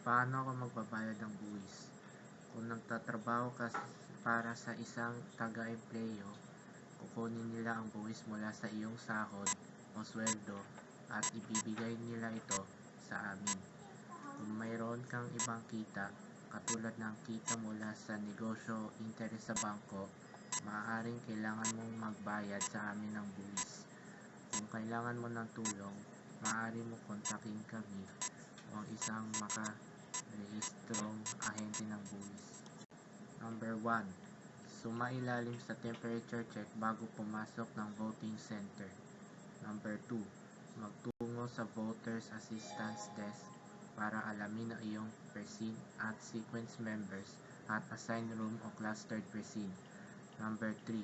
Paano ako magbabayad ng buwis? Kung nagtatrabaho ka para sa isang taga-empleyo, kukunin nila ang buwis mula sa iyong sahod o sweldo at ibibigay nila ito sa amin. Kung mayroon kang ibang kita, katulad ng kita mula sa negosyo o interes sa bangko, maaaring kailangan mong magbayad sa amin ng buwis. Kung kailangan mo ng tulong, maaari mo kontakin kami o ang isang makarehistrong ahente ng buwis. Number 1. Sumailalim sa temperature check bago pumasok ng voting center. Number 2. Magtungo sa Voters Assistance Desk para alamin ang iyong precinct at sequence members at assigned room o clustered precinct. Number 3.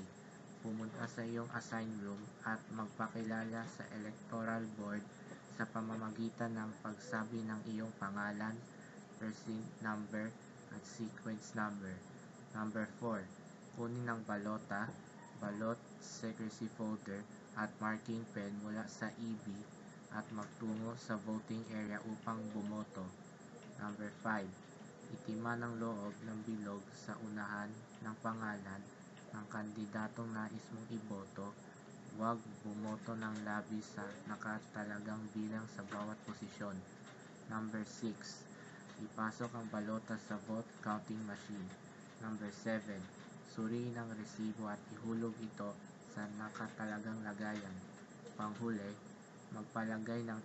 Pumunta sa iyong assigned room at magpakilala sa electoral board sa pamamagitan ng pagsabi ng iyong pangalan, precinct number at sequence number. Number 4. Kunin ang balota, ballot secrecy folder at marking pen mula sa EB at magtungo sa voting area upang bumoto. Number 5. Itiman ang loob ng bilog sa unahan ng pangalan ng kandidatong nais mong iboto. Huwag bumoto ng labis sa nakatalagang bilang sa bawat posisyon. Number 6. Ipasok ang balota sa vote counting machine. Number 7. Suriin ang resibo at ihulog ito sa nakatalagang lagayan. Panghuli, magpalagay ng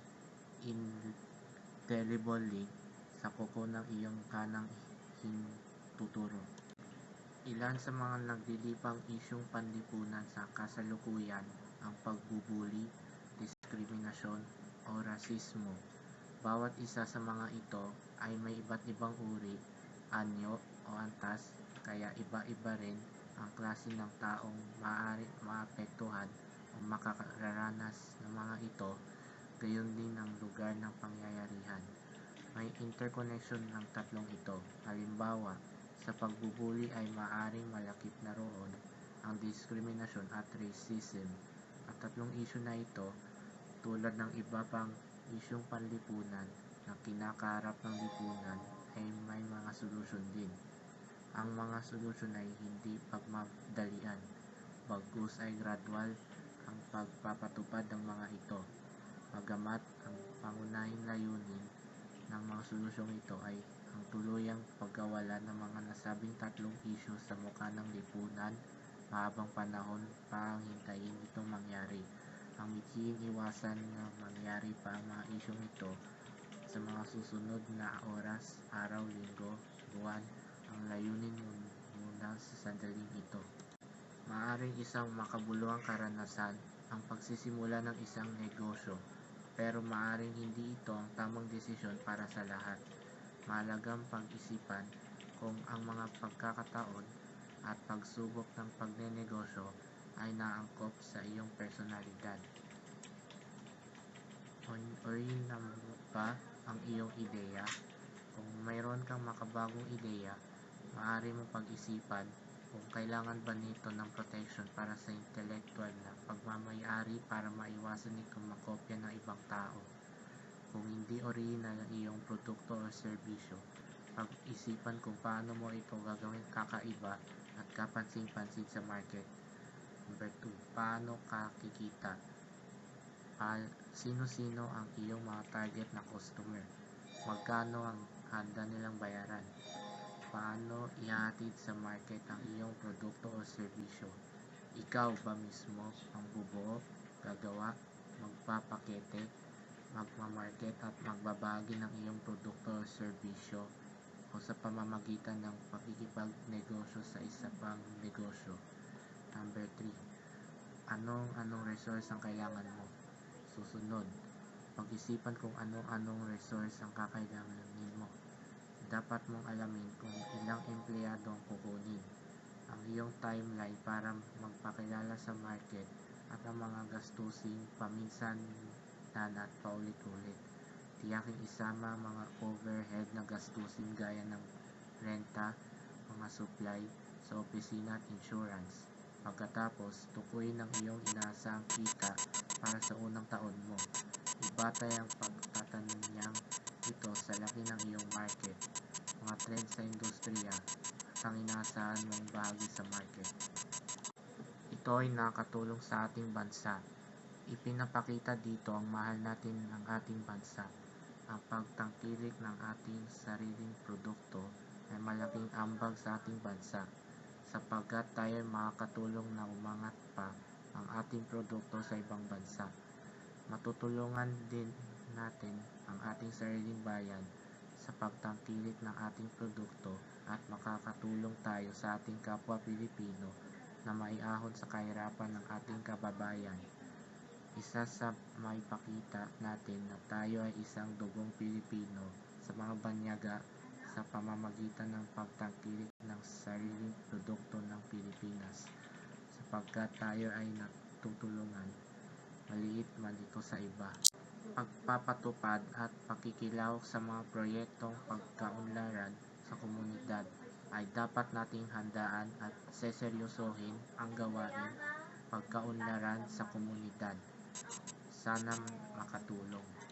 indelible link sa kuko ng iyong kanang hintuturo. Ilan sa mga nagdilipang isyung panlipunan sa kasalukuyan ang pagbubuli, diskriminasyon o rasismo. Bawat isa sa mga ito ay may iba't ibang uri, anyo o antas, kaya iba-iba rin ang klase ng taong maaaring maapektuhan o makakaranas ng mga ito, gayon din ang lugar ng pangyayarihan. May interconnection ng tatlong ito. Halimbawa, sa pagbubuli ay maaaring malakip na roon ang diskriminasyon at racism. At tatlong isyu na ito, tulad ng iba pang isyung panlipunan na kinakaharap ng lipunan, ay may mga solusyon din. Ang mga solusyon ay hindi pagmadalian, bagkus ay gradual ang pagpapatupad ng mga ito. Bagamat ang pangunahing layunin ng mga solusyong ito ay ang tuluyang pagkawalan ng mga nasabing tatlong isyu sa mukha ng lipunan, mahabang panahon pa ang hintayin itong mangyari. Ang mithiing iwasan na mangyari pa ang mga isyung ito sa mga susunod na oras, araw, linggo, buwan. Ang layunin muna sa sandaling ito. Maaaring isang makabuluhang karanasan ang pagsisimula ng isang negosyo, pero maaaring hindi ito ang tamang desisyon para sa lahat. Mahalagang pag-isipan kung ang mga pagkakataon at pagsubok ng pagnenegosyo ay naangkop sa iyong personalidad. Orihinal ba ang iyong ideya? Kung mayroon kang makabagong ideya, maaari mong pag-isipan kung kailangan ba nito ng protection para sa intelektuwal na pagmamay-ari para maiwasan itong makopya ng ibang tao. Kung hindi orihinal ang iyong produkto o serbisyo, pag-isipan kung paano mo ito gagawing kakaiba at kapansin-pansin sa market. Number 2. Paano ka kikita? Sino-sino ang iyong mga target na customer? Magkano ang handa nilang bayaran? Paano ihahatid sa market ang iyong produkto o serbisyo? Ikaw ba mismo ang bubuo, gagawa, magpapakete, magmamarket at magbabahagi ng iyong produkto o serbisyo o sa pamamagitan ng pakikipagnegosyo sa isa pang negosyo? Number 3. Anong resource ang kailangan mo? Susunod, pag-isipan kung anong resource ang kakailanganin mo. Dapat mong alamin kung ilang empleyado ang kukunin, ang iyong timeline para magpakilala sa market at ang mga gastusing paminsanan at paulit-ulit. Tiyaking isama mga overhead na gastusin gaya ng renta, mga supply sa opisina at insurance. Pagkatapos, tukuyin ang iyong inaasahang kita para sa unang taon mo. Ibatay ang pagtatanyang ito sa laki ng iyong market, mga trend sa industriya, at ang inaasahan mong bahagi sa market. Ito ay nakatulong sa ating bansa. Ipinapakita dito ang mahal natin ng ating bansa. Ang pagtangkilik ng ating sariling produkto ay malaking ambag sa ating bansa, sapagkat tayo ay makakatulong na umangat pa ang ating produkto sa ibang bansa. Matutulungan din natin ang ating sariling bayan sa pagtangkilik ng ating produkto at makakatulong tayo sa ating kapwa Pilipino na maiahon sa kahirapan ng ating kababayan. Isa sa maipakita natin na tayo ay isang dugong Pilipino sa mga banyaga sa pamamagitan ng pagtangkilik ng sariling produkto ng Pilipinas, sapagkat tayo ay natutulungan, maliit man ito sa iba. Pagpapatupad at pakikilahok sa mga proyektong pagkaunlaran sa komunidad ay dapat nating handaan at seseryosohin ang gawaing pagkaunlaran sa komunidad. Sana makatulong.